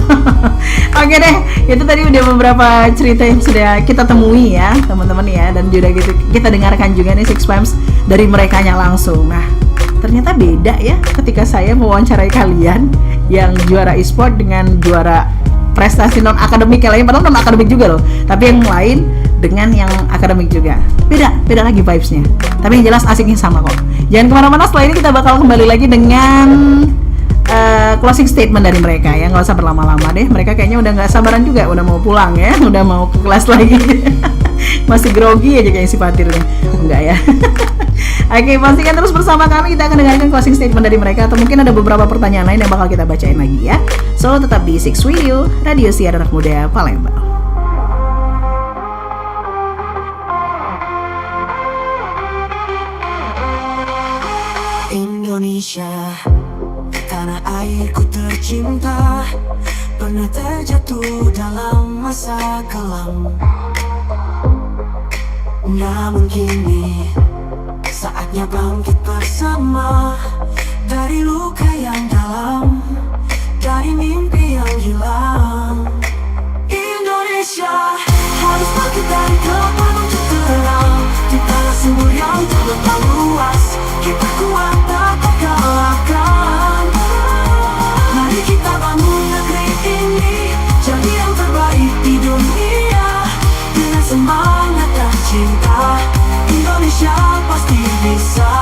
Oke deh, itu tadi udah beberapa cerita yang sudah kita temui ya teman-teman ya, dan juga kita dengarkan juga nih Six Pams dari merekanya langsung. Nah, ternyata beda ya ketika saya mewawancarai kalian yang juara e-sport dengan juara prestasi non akademik yang lain, padahal non akademik juga loh, tapi yang lain dengan yang akademik juga beda lagi vibes-nya, tapi yang jelas asiknya sama kok. Jangan kemana-mana, setelah ini kita bakal kembali lagi dengan closing statement dari mereka ya, nggak usah berlama-lama deh, mereka kayaknya udah nggak sabaran juga, udah mau pulang ya, udah mau ke kelas lagi. Masih grogi aja kayak si Fatir nih, enggak ya. Oke, pastikan terus bersama kami, kita akan dengarkan closing statement dari mereka, atau mungkin ada beberapa pertanyaan lain yang bakal kita bacain lagi ya. So tetap di Six With You, Radio Siar Anak Muda Palembang. Indonesia, tanah airku tercinta, pernah terjatuh dalam masa kelam. Namun kini saatnya bangkit bersama, dari luka yang dalam, dari mimpi yang hilang. Indonesia harus bangkit dari gelap menuju terang, di tanah subur yang terbentang luas, kita kuat tak terkalahkan. Mari kita bangun negeri ini jadi yang terbaik di dunia, dengan semangat dan cinta, Indonesia pasti bisa.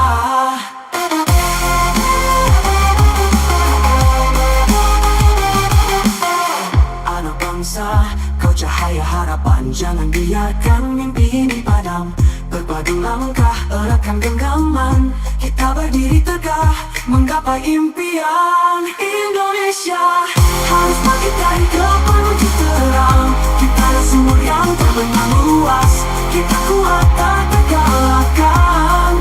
Anak bangsa, kau cahaya harapan, jangan biarkan mimpi ini padam. Berpadu langkah, eratkan genggaman, kita berdiri tegak, menggapai impian. Indonesia harus bangkit dari gelap menuju terang, di tanah subur yang terbentang luas, kita kuat tak terkalahkan.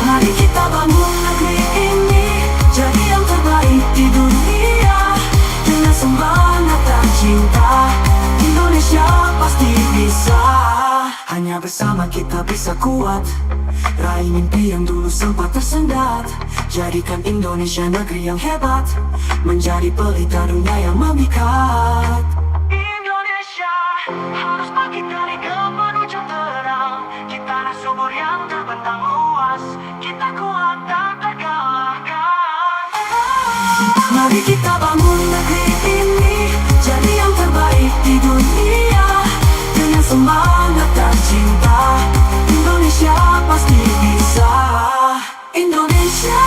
Mari kita bangun negeri ini jadi yang terbaik di dunia, dengan semangat dan cinta, Indonesia pasti bisa. Hanya bersama kita bisa kuat, raih mimpi yang dulu sempat tersendat, jadikan Indonesia negeri yang hebat, menjadi pelita dunia yang memikat. Indonesia harus bangkit dari gelap menuju terang, di tanah subur yang terbentang luas, kita kuat tak terkalahkan. Mari kita bangun negeri ini jadi yang terbaik di dunia, dengan semangat dan cinta, Indonesia pasti bisa. Indonesia,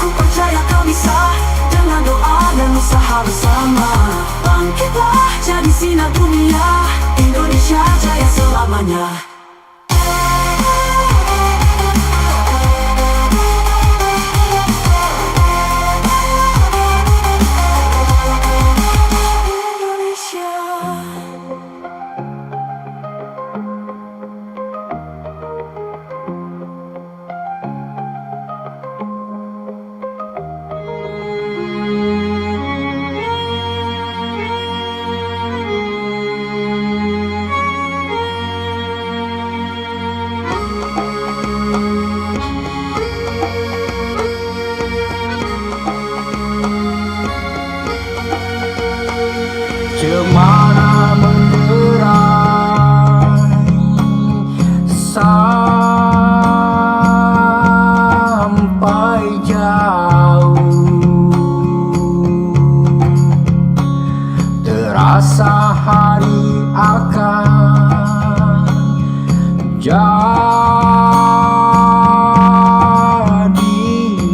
ku percaya kau bisa, dengan doa dan usaha bersama. Bangkitlah jadi sinar dunia, Indonesia jaya selamanya. rasa hari akan jadi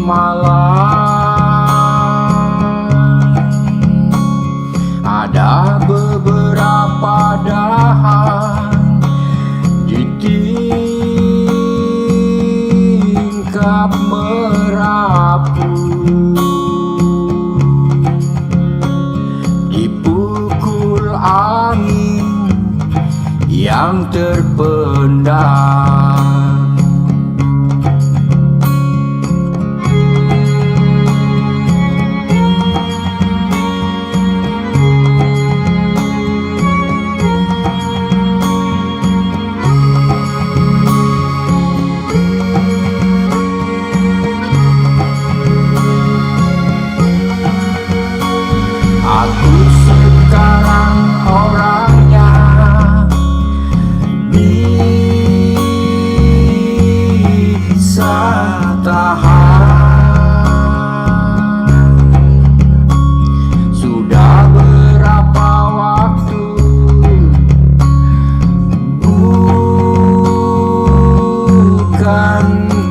malam. Ada beberapa dahan di tingkap merapu, dipukul angin yang terpendam. Aku sekarang orangnya bisa tahan. Sudah berapa waktu bukan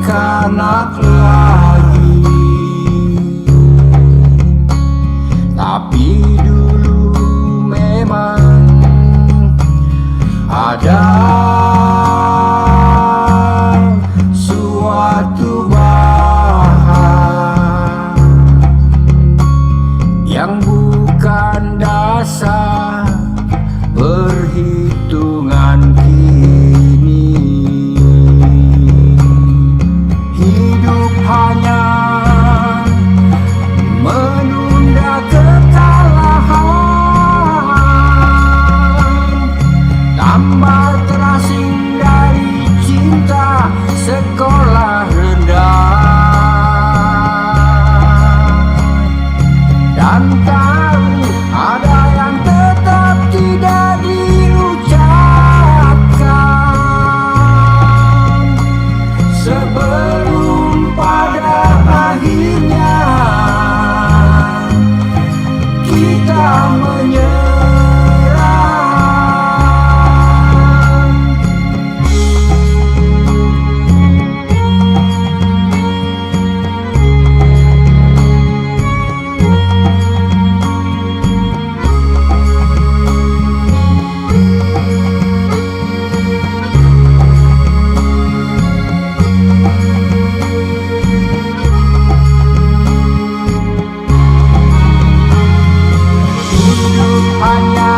kanak lagi, tapi dulu memang ada suatu bahan yang bukan dasar perhitungan kini. Hidup hanya menunda kekalahan, tambah terasing dari cinta sekolah rendah. Dan tahu ada yang tetap tidak diucapkan sebelum pada akhirnya kita menyerah. Hidup hanya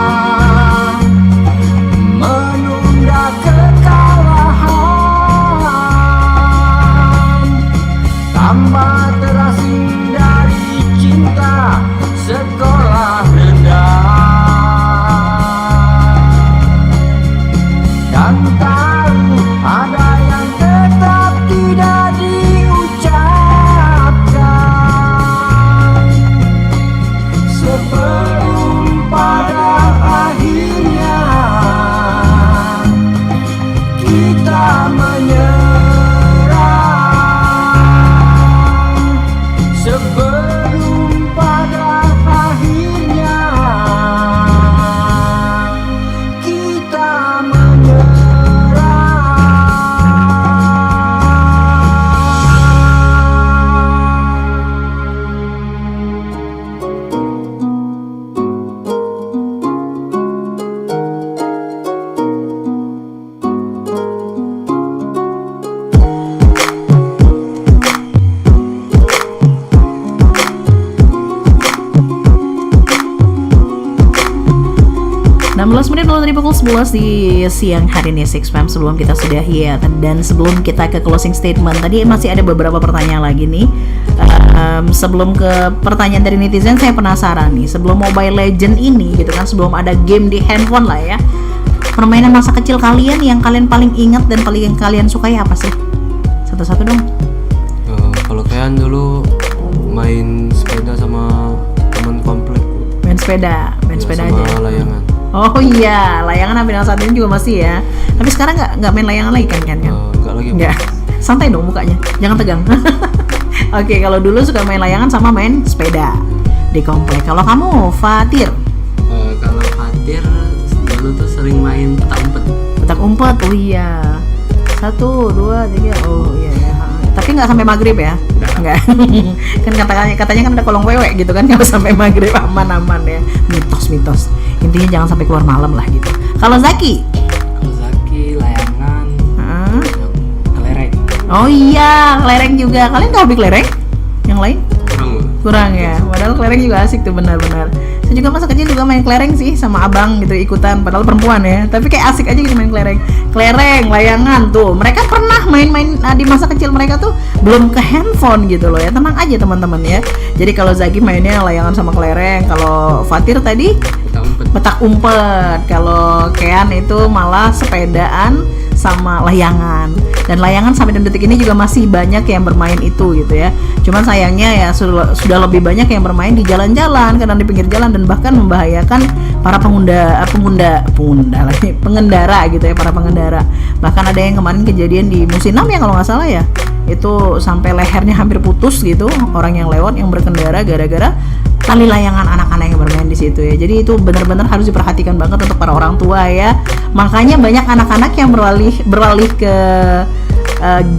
menunda kekalahan, tambah terasing dari cinta sekolah rendah. Dan tahu ada yang tetap tidak diucapkan sebelum pada akhirnya kita menyerah. Sebelum pada akhirnya kita menit dari pukul 11 di siang hari ini 6pm. Sebelum kita sudahi ya, dan sebelum kita ke closing statement, tadi masih ada beberapa pertanyaan lagi nih. Sebelum ke pertanyaan dari netizen, saya penasaran nih, sebelum Mobile Legend ini gitu kan, sebelum ada game di handphone lah ya, permainan masa kecil kalian yang kalian paling ingat dan paling kalian sukai apa sih? Satu-satu dong. Kalau kalian dulu main sepeda sama teman komplek, Bu. Main sepeda sama aja. layangan. Oh iya, layangan sampai saat ini juga masih ya. Tapi sekarang nggak main layangan lagi kan? Enggak lagi, Bu. Nggak. Santai dong mukanya, jangan tegang. Oke, kalau dulu suka main layangan sama main sepeda di komplek. Kalau kamu, Fatir? Kalau sering main petak umpet. Petak umpet, oh iya. 1, 2, 3, oh iya ya. Tapi nggak sampai maghrib ya? Nggak. Kan katanya kan ada kolong wewe gitu kan, nggak sampai maghrib, aman-aman ya. Mitos. Intinya jangan sampai keluar malam lah gitu. Kalau Zaki? Kalau Zaki layangan, yang kelereng. Oh iya, kelereng juga. Kalian nggak hobi kelereng? Yang lain? Kurang ya. Padahal kelereng juga asik tuh, benar-benar. Saya juga masa kecil juga main kelereng sih sama abang gitu, ikutan, padahal perempuan ya, tapi kayak asik aja gitu main kelereng, layangan tuh. Mereka pernah main-main di masa kecil mereka tuh belum ke handphone gitu loh ya. Tenang aja teman-teman ya. Jadi kalau Zaki mainnya layangan sama kelereng, kalau Fatir tadi petak umpet, kalau Kean itu malah sepedaan sama layangan. Dan layangan sampai detik ini juga masih banyak yang bermain itu gitu ya. Cuman sayangnya ya sudah lebih banyak yang bermain di jalan-jalan, kadang di pinggir jalan, dan bahkan membahayakan para pengendara gitu ya, para pengendara. Bahkan ada yang kemarin kejadian di Musinam ya kalau nggak salah ya, itu sampai lehernya hampir putus gitu orang yang lewat yang berkendara gara-gara tali layangan anak-anak yang bermain di situ ya. Jadi itu benar-benar harus diperhatikan banget untuk para orang tua ya. Makanya banyak anak-anak yang beralih ke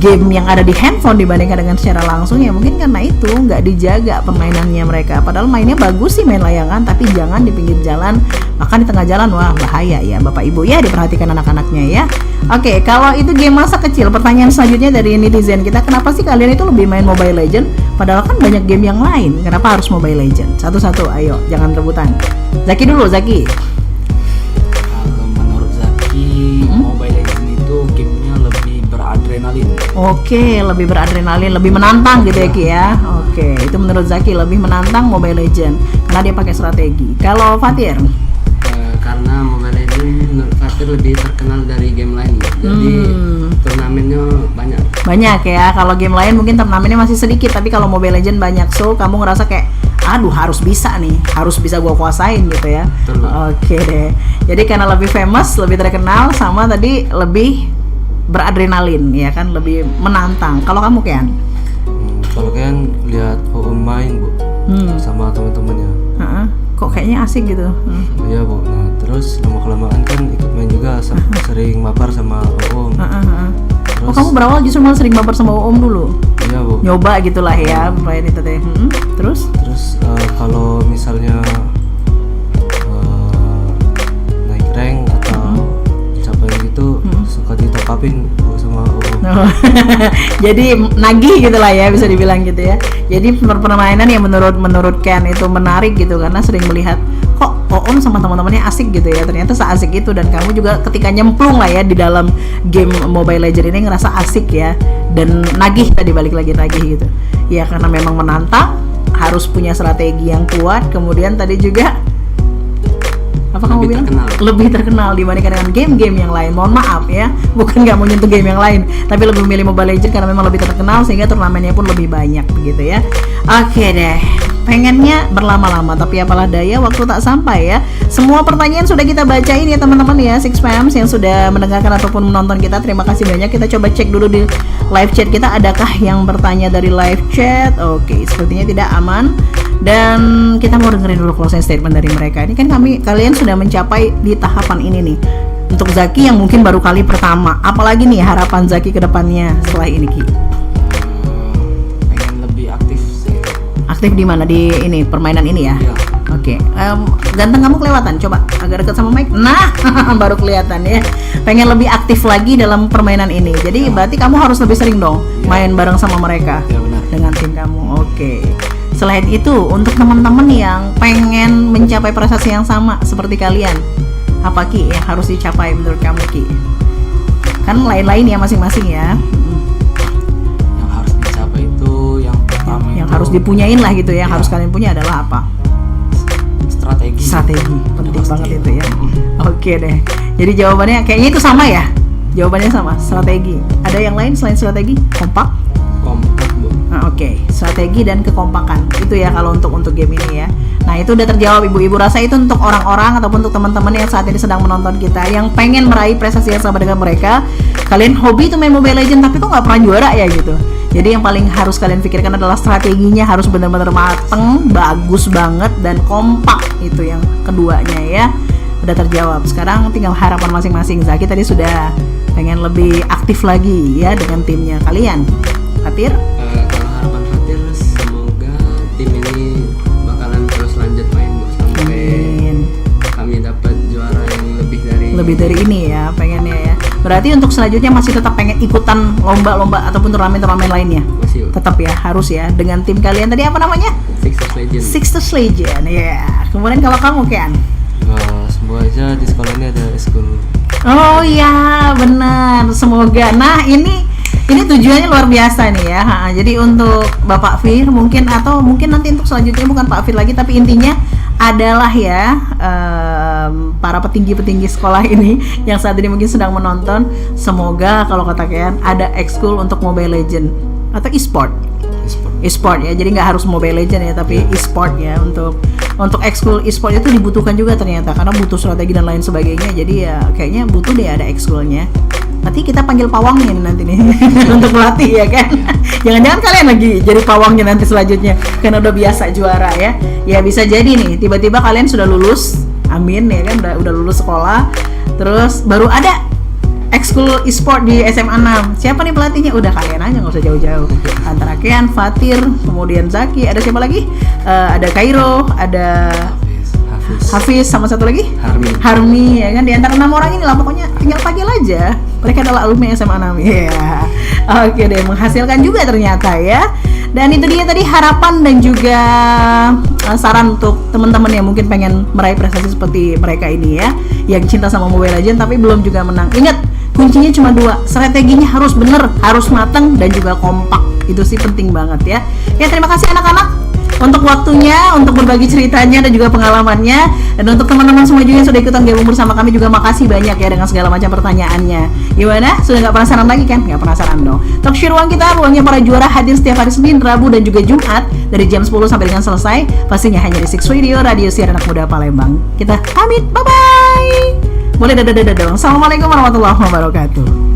game yang ada di handphone dibandingkan dengan secara langsung ya, mungkin karena itu nggak dijaga permainannya mereka. Padahal mainnya bagus sih main layangan, tapi jangan di pinggir jalan, bahkan di tengah jalan, wah bahaya ya Bapak Ibu ya, diperhatikan anak-anaknya ya. Oke, kalau itu game masa kecil, pertanyaan selanjutnya dari netizen kita, kenapa sih kalian itu lebih main Mobile Legend padahal kan banyak game yang lain? Kenapa harus Mobile Legend? Satu-satu, ayo, jangan rebutan. Zaki dulu, Zaki. Kalau menurut Zaki, Mobile Legends itu gamenya lebih beradrenalin. Oke, lebih beradrenalin, lebih menantang gitu ya Ki ya. Oke, itu menurut Zaki lebih menantang Mobile Legend karena dia pakai strategi. Kalau Fatir? Karena Mobile Legends menurut Fatir lebih terkenal dari game lain. Jadi turnamennya banyak Ya. Kalau game lain mungkin turnamennya masih sedikit, tapi kalau Mobile Legends banyak, so kamu ngerasa kayak aduh harus bisa gua kuasain gitu ya. Betul. Oke deh. Jadi karena lebih famous, lebih terkenal, sama tadi lebih beradrenalin ya kan, lebih menantang. Kalau kamu Kian? Kalau kan lihat main Bu sama teman-temannya. Kok kayaknya asik gitu. Iya Bu. Nah terus lama-kelamaan kan ikut main juga, sering mabar sama Om. Oh kamu berawal justru malah sering mabar sama Om dulu? Iya Bu. Nyoba gitulah ya main itu teh. Terus kalau misalnya naik rank atau capai gitu suka ditopapin Bu sama Om. Jadi nagih gitulah ya, bisa dibilang gitu ya. Jadi permainan yang menurut Ken itu menarik gitu karena sering melihat kok Om sama teman-temannya asik gitu ya. Ternyata seasik itu, dan kamu juga ketika nyemplung lah ya di dalam game Mobile Legends ini ngerasa asik ya, dan nagih, tadi balik lagi nagih gitu. Ya karena memang menantang, harus punya strategi yang kuat, kemudian tadi juga apa kamu bilang? Lebih terkenal dibandingkan dengan game-game yang lain. Mohon maaf ya, bukan nggak mau nyentuh game yang lain, tapi lebih memilih Mobile Legends karena memang lebih terkenal sehingga turnamennya pun lebih banyak begitu ya. Oke deh, pengennya berlama-lama tapi apalah daya, waktu tak sampai ya. Semua pertanyaan sudah kita bacain ya teman-teman ya, Six Pams yang sudah mendengarkan ataupun menonton kita, terima kasih banyak. Kita coba cek dulu di live chat kita, adakah yang bertanya dari live chat? Oke, sepertinya tidak aman. Dan kita mau dengerin dulu closing statement dari mereka. Ini kan kalian sudah mencapai di tahapan ini nih. Untuk Zaki yang mungkin baru kali pertama, apalagi nih harapan Zaki ke depannya setelah ini Ki? Pengen lebih aktif sih. Aktif di mana? Di ini permainan ini ya? Iya. Oke. Ganteng kamu kelewatan, coba agak dekat sama mic. Nah, baru kelihatan ya. Pengen lebih aktif lagi dalam permainan ini. Jadi berarti kamu harus lebih sering dong main bareng sama mereka. Ya, benar. Dengan tim kamu. Oke. Selain itu, untuk teman-teman yang pengen mencapai prestasi yang sama seperti kalian, apa Ki yang harus dicapai menurut kamu Ki? Kan lain-lain ya masing-masing ya. Yang harus dicapai itu yang pertama Yang itu harus dipunyain lah gitu ya. Yang Iya. harus kalian punya adalah apa? strategi. Penting Pasti. banget itu ya. Oke deh. Jadi jawabannya kayaknya itu sama ya. Jawabannya sama, strategi. Ada yang lain selain strategi? Kompak? Kompak Bu. Nah, oke. Strategi dan kekompakan. Itu ya kalau untuk game ini ya. Nah, itu udah terjawab Ibu-ibu. Rasa itu untuk orang-orang ataupun untuk teman-teman yang saat ini sedang menonton kita yang pengen meraih prestasi yang sama dengan mereka. Kalian hobi tuh main Mobile Legends tapi kok nggak pernah juara ya gitu. Jadi yang paling harus kalian pikirkan adalah strateginya harus benar-benar mateng, bagus banget, dan kompak. Itu yang keduanya ya. udah terjawab. Sekarang tinggal harapan masing-masing. Zaki tadi sudah pengen lebih aktif lagi ya dengan timnya kalian. Fatir? Kalau harapan Fatir, semoga tim ini bakalan terus lanjut main Bu, sampai Amin. kami dapat juara yang Lebih dari ini ya pengennya ya. Berarti untuk selanjutnya masih tetap pengen ikutan lomba-lomba ataupun turnamen-turnamen lainnya? masih Bu. Tetap ya, harus ya. Dengan tim kalian tadi apa namanya? Sixers Legend. Sixers Legend ya. Kemudian kalau kamu Ken? Semoga aja di sekolah ini ada eskul. Oh iya benar, semoga. Nah ini tujuannya luar biasa nih ya. Jadi untuk Bapak Fir mungkin, atau mungkin nanti untuk selanjutnya bukan Pak Fir lagi, tapi intinya adalah ya para petinggi-petinggi sekolah ini yang saat ini mungkin sedang menonton, semoga kalau kata Kian ada ekskul untuk Mobile Legend atau e-sport. E-sport ya, jadi nggak harus Mobile Legend ya, tapi e-sport ya. Untuk ekskul e-sport itu dibutuhkan juga ternyata, karena butuh strategi dan lain sebagainya. Jadi ya kayaknya butuh deh ada ekskulnya. Nanti kita panggil pawangnya nih nanti nih untuk melatih ya kan. Jangan-jangan kalian lagi jadi pawangnya nanti selanjutnya karena udah biasa juara ya. Ya bisa jadi nih tiba-tiba kalian sudah lulus, amin ya kan, udah lulus sekolah, terus baru ada ekskul e-sport di SMA 6. Siapa nih pelatihnya? Udah kalian aja, nggak usah jauh-jauh. Antara Kian, Fatir, kemudian Zaki, ada siapa lagi? Ada Kairo, ada Hafiz, sama satu lagi? Harmi ya kan. Di antara 6 orang ini lah pokoknya tinggal panggil aja. Mereka adalah alumni SMA 6 ya. Oke deh, menghasilkan juga ternyata ya. Dan itu dia tadi harapan dan juga saran untuk teman-teman yang mungkin pengen meraih prestasi seperti mereka ini ya, yang cinta sama Mobile Legends tapi belum juga menang. Ingat, kuncinya cuma 2, strateginya harus bener, harus matang dan juga kompak. Itu sih penting banget ya. Ya terima kasih anak-anak untuk waktunya, untuk berbagi ceritanya dan juga pengalamannya. Dan untuk teman-teman semua juga yang sudah ikutan gabung bersama kami juga makasih banyak ya dengan segala macam pertanyaannya. Gimana? Sudah nggak penasaran lagi kan? Nggak penasaran dong. Talkshow Ruang kita, ruangnya para juara, hadir setiap hari Senin, Rabu dan juga Jumat dari jam 10 sampai dengan selesai. Pastinya hanya di Six Radio, radio siaran anak muda Palembang. Kita pamit, bye-bye. Boleh dadah dong. Assalamualaikum warahmatullahi wabarakatuh.